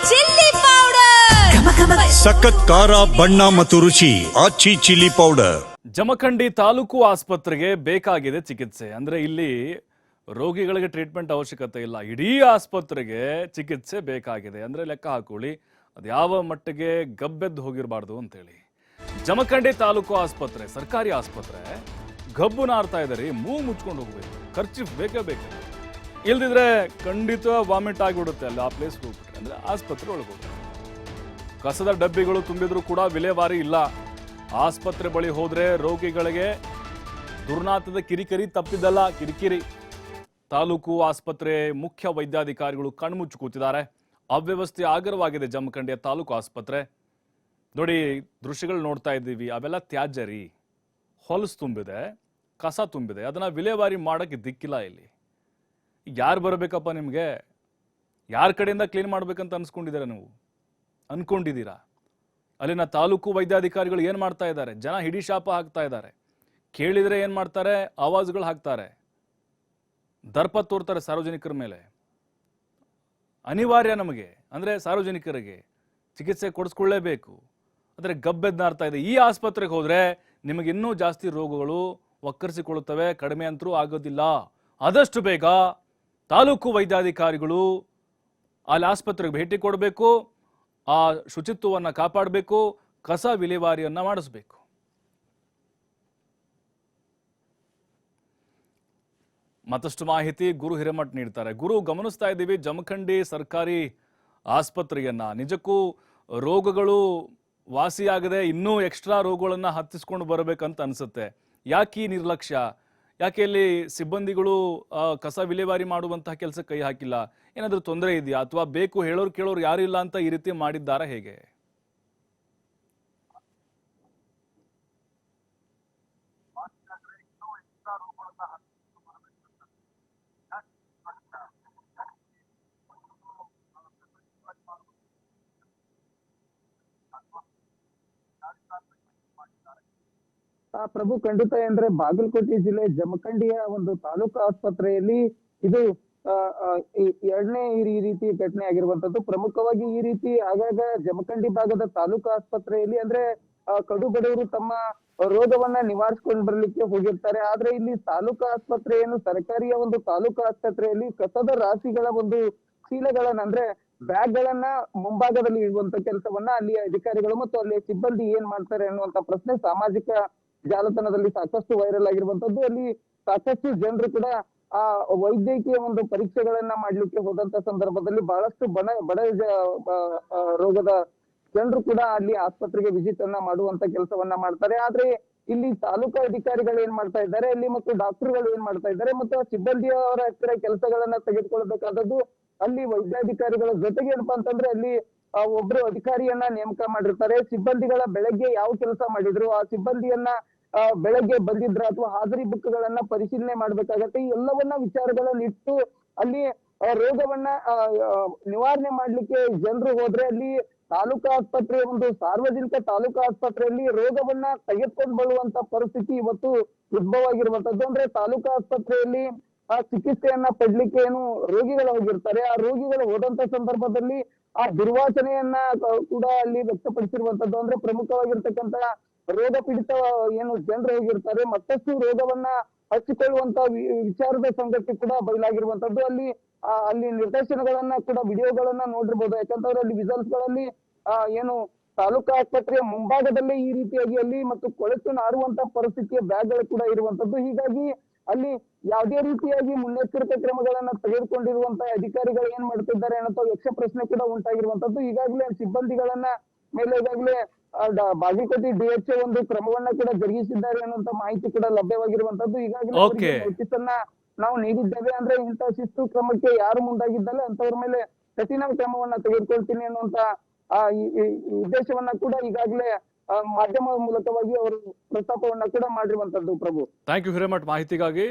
Chilli powder, ಸಖತ್ ಖಾರ ಬಣ್ಣ ಮತ್ತು ರುಚಿ ಆಚಿ ಚಿಲ್ಲಿ ಪೌಡರ್. ಜಮಖಂಡಿ ತಾಲೂಕು ಆಸ್ಪತ್ರೆಗೆ ಬೇಕಾಗಿದೆ ಚಿಕಿತ್ಸೆ. ಅಂದ್ರೆ ಇಲ್ಲಿ ರೋಗಿಗಳಿಗೆ ಟ್ರೀಟ್ಮೆಂಟ್ ಅವಶ್ಯಕತೆ ಇಲ್ಲ, ಇಡೀ ಆಸ್ಪತ್ರೆಗೆ ಚಿಕಿತ್ಸೆ ಬೇಕಾಗಿದೆ. ಅಂದ್ರೆ ಲೆಕ್ಕ ಹಾಕೊಳ್ಳಿ ಅದು ಯಾವ ಮಟ್ಟಿಗೆ ಗಬ್ಬೆದ್ದು ಹೋಗಿರಬಾರ್ದು ಅಂತೇಳಿ. ಜಮಖಂಡಿ ತಾಲೂಕು ಆಸ್ಪತ್ರೆ ಸರ್ಕಾರಿ ಆಸ್ಪತ್ರೆ ಗಬ್ಬು ನಾರ್ತಾ ಇದ್ದಾರೆ, ಮೂಗು ಮುಚ್ಕೊಂಡು ಹೋಗ್ಬೇಕು, ಖರ್ಚು ಬೇಕೇ ಬೇಕು. ಇಲ್ದಿದ್ರೆ ಖಂಡಿತ ವಾಮಿಟ್ ಆಗಿಬಿಡುತ್ತೆ ಅಲ್ಲಿ ಆ ಪ್ಲೇಸ್ಗೆ ಹೋಗ್ಬಿಟ್ರೆ. ಅಂದ್ರೆ ಆಸ್ಪತ್ರೆ ಒಳಗೆ ಹೋಗ್ತಾರೆ, ಕಸದ ಡಬ್ಬಿಗಳು ತುಂಬಿದ್ರು ಕೂಡ ವಿಲೇವಾರಿ ಇಲ್ಲ. ಆಸ್ಪತ್ರೆ ಬಳಿ ಹೋದ್ರೆ ರೋಗಿಗಳಿಗೆ ದುರ್ನಾತದ ಕಿರಿಕಿರಿ ತಪ್ಪಿದ್ದಲ್ಲ, ಕಿರಿಕಿರಿ. ತಾಲೂಕು ಆಸ್ಪತ್ರೆ ಮುಖ್ಯ ವೈದ್ಯಾಧಿಕಾರಿಗಳು ಕಣ್ಮುಚ್ಚು ಕೂತಿದ್ದಾರೆ. ಅವ್ಯವಸ್ಥೆ ಆಗರವಾಗಿದೆ ಜಮಖಂಡಿಯ ತಾಲೂಕು ಆಸ್ಪತ್ರೆ. ನೋಡಿ ದೃಶ್ಯಗಳು ನೋಡ್ತಾ ಇದ್ದೀವಿ, ಅವೆಲ್ಲ ತ್ಯಾಜ್ಯ ರೀ, ಹೊಲಸು ತುಂಬಿದೆ, ಕಸ ತುಂಬಿದೆ, ಅದನ್ನ ವಿಲೇವಾರಿ ಮಾಡಕ್ಕೆ ದಿಕ್ಕಿಲ್ಲ. ಇಲ್ಲಿ ಯಾರು ಬರಬೇಕಪ್ಪ ನಿಮಗೆ? ಯಾರ ಕಡೆಯಿಂದ ಕ್ಲೀನ್ ಮಾಡ್ಬೇಕಂತ ಅನ್ಕೊಂಡಿದ್ದೀರಾ? ಅಲ್ಲಿನ ತಾಲೂಕು ವೈದ್ಯಾಧಿಕಾರಿಗಳು ಏನ್ ಮಾಡ್ತಾ ಇದ್ದಾರೆ? ಜನ ಹಿಡಿ ಶಾಪ ಹಾಕ್ತಾ ಇದ್ದಾರೆ. ಕೇಳಿದ್ರೆ ಏನ್ ಮಾಡ್ತಾರೆ? ಆವಾಜ್ಗಳು ಹಾಕ್ತಾರೆ, ದರ್ಪ ತೋರ್ತಾರೆ ಸಾರ್ವಜನಿಕರ ಮೇಲೆ. ಅನಿವಾರ್ಯ ನಮಗೆ, ಅಂದ್ರೆ ಸಾರ್ವಜನಿಕರಿಗೆ ಚಿಕಿತ್ಸೆ ಕೊಡಿಸ್ಕೊಳ್ಳೇಬೇಕು. ಆದರೆ ಗಬ್ಬೆದ್ದು ನಾರ್ತಾ ಇದೆ. ಈ ಆಸ್ಪತ್ರೆಗೆ ಹೋದ್ರೆ ನಿಮಗೆ ಇನ್ನೂ ಜಾಸ್ತಿ ರೋಗಗಳು ಒಕ್ಕರಿಸಿಕೊಳ್ಳುತ್ತವೆ, ಕಡಿಮೆ ಅಂತರೂ ಆಗೋದಿಲ್ಲ. ಆದಷ್ಟು ಬೇಗ ತಾಲೂಕು ವೈದ್ಯಾಧಿಕಾರಿಗಳು ಅಲ್ಲಿ ಆಸ್ಪತ್ರೆಗೆ ಭೇಟಿ ಕೊಡಬೇಕು, ಆ ಶುಚಿತ್ವವನ್ನು ಕಾಪಾಡಬೇಕು, ಕಸ ವಿಲೇವಾರಿಯನ್ನ ಮಾಡಿಸಬೇಕು. ಮತ್ತಷ್ಟು ಮಾಹಿತಿ ಗುರು ಹಿರೇಮಠ್ ನೀಡ್ತಾರೆ. ಗುರು, ಗಮನಿಸ್ತಾ ಇದ್ದೀವಿ ಜಮಖಂಡಿ ಸರ್ಕಾರಿ ಆಸ್ಪತ್ರೆಯನ್ನ, ನಿಜಕ್ಕೂ ರೋಗಗಳು ವಾಸಿಯಾಗದೆ ಇನ್ನೂ ಎಕ್ಸ್ಟ್ರಾ ರೋಗಗಳನ್ನ ಹತ್ತಿಸ್ಕೊಂಡು ಬರಬೇಕಂತ ಅನ್ಸುತ್ತೆ. ಯಾಕೆ ಈ ನಿರ್ಲಕ್ಷ್ಯ? ಯಾಕೆ ಇಲ್ಲಿ ಸಿಬ್ಬಂದಿಗಳು ಕಸ ವಿಲೇವಾರಿ ಮಾಡುವಂತಹ ಕೆಲಸ ಕೈ ಹಾಕಿಲ್ಲ? ಏನಾದ್ರೂ ತೊಂದರೆ ಇದೆಯಾ? ಅಥವಾ ಬೇಕು ಹೇಳೋರು ಕೇಳೋರು ಯಾರು ಇಲ್ಲ ಅಂತ ಈ ರೀತಿ ಮಾಡಿದ್ದಾರಾ ಹೇಗೆ? ಪ್ರಭು, ಖಂಡಿತ. ಅಂದ್ರೆ ಬಾಗಲಕೋಟೆ ಜಿಲ್ಲೆ ಜಮಖಂಡಿಯ ಒಂದು ತಾಲೂಕು ಆಸ್ಪತ್ರೆಯಲ್ಲಿ ಇದು ಎರಡನೇ ಈ ರೀತಿ ಘಟನೆ ಆಗಿರುವಂತದ್ದು. ಪ್ರಮುಖವಾಗಿ ಈ ರೀತಿ ಆಗಾಗ ಜಮಖಂಡಿ ಭಾಗದ ತಾಲೂಕು ಆಸ್ಪತ್ರೆಯಲ್ಲಿ ಅಂದ್ರೆ ಕಡು ಬಡವರು ತಮ್ಮ ರೋಗವನ್ನ ನಿವಾರಿಸಿಕೊಂಡು ಬರ್ಲಿಕ್ಕೆ ಹೋಗಿರ್ತಾರೆ. ಆದ್ರೆ ಇಲ್ಲಿ ತಾಲೂಕು ಆಸ್ಪತ್ರೆ ಏನು ಸರ್ಕಾರಿಯ ಒಂದು ತಾಲೂಕು ಆಸ್ಪತ್ರೆಯಲ್ಲಿ ಕಸದ ರಾಶಿಗಳ ಒಂದು ಚೀಲಗಳನ್ನ ಅಂದ್ರೆ ಬ್ಯಾಗ್ ಗಳನ್ನ ಮುಂಭಾಗದಲ್ಲಿ ಇಡುವಂತ ಕೆಲಸವನ್ನ ಅಲ್ಲಿ ಅಧಿಕಾರಿಗಳು ಮತ್ತು ಅಲ್ಲಿ ಸಿಬ್ಬಂದಿ ಏನ್ ಮಾಡ್ತಾರೆ ಅನ್ನುವಂತ ಪ್ರಶ್ನೆ ಸಾಮಾಜಿಕ ಜಾಲತಾಣದಲ್ಲಿ ಸಾಕಷ್ಟು ವೈರಲ್ ಆಗಿರುವಂತದ್ದು. ಅಲ್ಲಿ ಸಾಕಷ್ಟು ಜನರು ಕೂಡ ಆ ವೈದ್ಯಕೀಯ ಒಂದು ಪರೀಕ್ಷೆಗಳನ್ನ ಮಾಡ್ಲಿಕ್ಕೆ ಹೋದಂತ ಸಂದರ್ಭದಲ್ಲಿ ಬಹಳಷ್ಟು ಬಡ ರೋಗದ ಜನರು ಕೂಡ ಅಲ್ಲಿ ಆಸ್ಪತ್ರೆಗೆ ವಿಸಿಟ್ ಅನ್ನ ಮಾಡುವಂತ ಕೆಲಸವನ್ನ ಮಾಡ್ತಾರೆ. ಆದ್ರೆ ಇಲ್ಲಿ ತಾಲೂಕಾ ಅಧಿಕಾರಿಗಳು ಏನ್ ಮಾಡ್ತಾ ಇದ್ದಾರೆ ಅಲ್ಲಿ, ಮತ್ತು ಡಾಕ್ಟರ್ಗಳು ಏನ್ ಮಾಡ್ತಾ ಇದ್ದಾರೆ, ಮತ್ತು ಸಿಬ್ಬಂದಿಯವರ ಹತ್ತಿರ ಕೆಲಸಗಳನ್ನ ತೆಗೆದುಕೊಳ್ಬೇಕಾದದ್ದು ಅಲ್ಲಿ ವೈದ್ಯಾಧಿಕಾರಿಗಳ ಜೊತೆಗೆ ಏನಪ್ಪಾ ಅಂತಂದ್ರೆ ಅಲ್ಲಿ ಒಬ್ರು ಅಧಿಕಾರಿಯನ್ನ ನೇಮಕ ಮಾಡಿರ್ತಾರೆ. ಸಿಬ್ಬಂದಿಗಳ ಬೆಳಗ್ಗೆ ಯಾವ ಕೆಲಸ ಮಾಡಿದ್ರು, ಆ ಸಿಬ್ಬಂದಿಯನ್ನ ಬೆಳಗ್ಗೆ ಬಂದಿದ್ರ ಅಥವಾ ಹಾಜರಿ ಬುಕ್ ಗಳನ್ನ ಪರಿಶೀಲನೆ ಮಾಡ್ಬೇಕಾಗತ್ತೆ. ಈ ಎಲ್ಲವನ್ನ ವಿಚಾರಗಳನ್ನ ಇಟ್ಟು ಅಲ್ಲಿ ರೋಗವನ್ನ ನಿವಾರಣೆ ಮಾಡ್ಲಿಕ್ಕೆ ಜನರು ಹೋದ್ರೆ ಅಲ್ಲಿ ತಾಲೂಕಾ ಆಸ್ಪತ್ರೆ ಒಂದು ಸಾರ್ವಜನಿಕ ತಾಲೂಕಾ ಆಸ್ಪತ್ರೆಯಲ್ಲಿ ರೋಗವನ್ನ ತೆಗೆದುಕೊಂಡು ಬರುವಂತ ಪರಿಸ್ಥಿತಿ ಇವತ್ತು ಉದ್ಭವ ಆಗಿರುವಂತದ್ದು. ಅಂದ್ರೆ ತಾಲೂಕಾ ಆಸ್ಪತ್ರೆಯಲ್ಲಿ ಆ ಚಿಕಿತ್ಸೆಯನ್ನ ಪಡ್ಲಿಕ್ಕೆ ಏನು ರೋಗಿಗಳು ಹೋಗಿರ್ತಾರೆ, ಆ ರೋಗಿಗಳು ಹೋದಂತ ಸಂದರ್ಭದಲ್ಲಿ ಆ ದುರ್ವಾಸನೆಯನ್ನ ಕೂಡ ಅಲ್ಲಿ ವ್ಯಕ್ತಪಡಿಸಿರುವಂತದ್ದು. ಅಂದ್ರೆ ಪ್ರಮುಖವಾಗಿರ್ತಕ್ಕಂತ ರೋಗ ಪೀಡಿತ ಏನು ಜನರು ಹೋಗಿರ್ತಾರೆ ಮತ್ತಷ್ಟು ರೋಗವನ್ನ ಹಚ್ಚಿಕೊಳ್ಳುವಂತ ವಿಚಾರದ ಸಂಗತಿ ಕೂಡ ಬಯಲಾಗಿರುವಂತದ್ದು. ಅಲ್ಲಿ ನಿರ್ದೇಶನಗಳನ್ನ ಕೂಡ ವಿಡಿಯೋಗಳನ್ನ ನೋಡಿರ್ಬೋದು. ಯಾಕಂತಂದ್ರೆ ಅಲ್ಲಿ ವಿಜುವಲ್ಸ್ ಗಳಲ್ಲಿ ಏನು ತಾಲೂಕಾ ಆಸ್ಪತ್ರೆಯ ಮುಂಭಾಗದಲ್ಲೇ ಈ ರೀತಿಯಾಗಿ ಅಲ್ಲಿ ಮತ್ತು ಕೊಳೆತು ನಾರುವಂತ ಪರಿಸ್ಥಿತಿಯ ಬ್ಯಾಗ್ ಗಳು ಕೂಡ ಇರುವಂತದ್ದು. ಹೀಗಾಗಿ ಅಲ್ಲಿ ಯಾವುದೇ ರೀತಿಯಾಗಿ ಮುನ್ನೆಚ್ಚರಿಕೆ ಕ್ರಮಗಳನ್ನ ತೆಗೆದುಕೊಂಡಿರುವಂತ ಅಧಿಕಾರಿಗಳು ಏನ್ ಮಾಡ್ತಿದ್ದಾರೆ ಅನ್ನೋ ಯಕ್ಷ ಪ್ರಶ್ನೆ ಕೂಡ ಉಂಟಾಗಿರುವಂತದ್ದು. ಈಗಾಗಲೇ ಸಿಬ್ಬಂದಿಗಳನ್ನ ಮೇಲೆ ಈಗಾಗಲೇ ಬಾಗಲಕೋಟೆ DHO ಒಂದು ಕ್ರಮವನ್ನ ಕೂಡ ಜರುಗಿಸಿದ್ದಾರೆ ಅನ್ನುವಂತ ಮಾಹಿತಿ ಕೂಡ ಲಭ್ಯವಾಗಿರುವಂತದ್ದು. ಈಗಾಗಲೇ ನೋಟಿಸ್ ಅನ್ನ ನಾವು ನೀಡಿದ್ದೇವೆ. ಅಂದ್ರೆ ಇಂಥ ಶಿಸ್ತು ಕ್ರಮಕ್ಕೆ ಯಾರು ಮುಂದಾಗಿದ್ದಲ್ಲ ಅಂತವ್ರ ಮೇಲೆ ಕಠಿಣ ಕ್ರಮವನ್ನ ತೆಗೆದುಕೊಳ್ತೀನಿ ಅನ್ನುವಂತ ಉದ್ದೇಶವನ್ನ ಕೂಡ ಈಗಾಗಲೇ ಮಾಧ್ಯಮ ಮೂಲಕವಾಗಿ ಅವರು ಪ್ರಸ್ತಾಪವನ್ನ ಕೂಡ ಮಾಡಿರುವಂತದ್ದು. ಪ್ರಭು, ಥ್ಯಾಂಕ್ ಯು ಹಿರೇಮಠ್ ಮಾಹಿತಿಗಾಗಿ.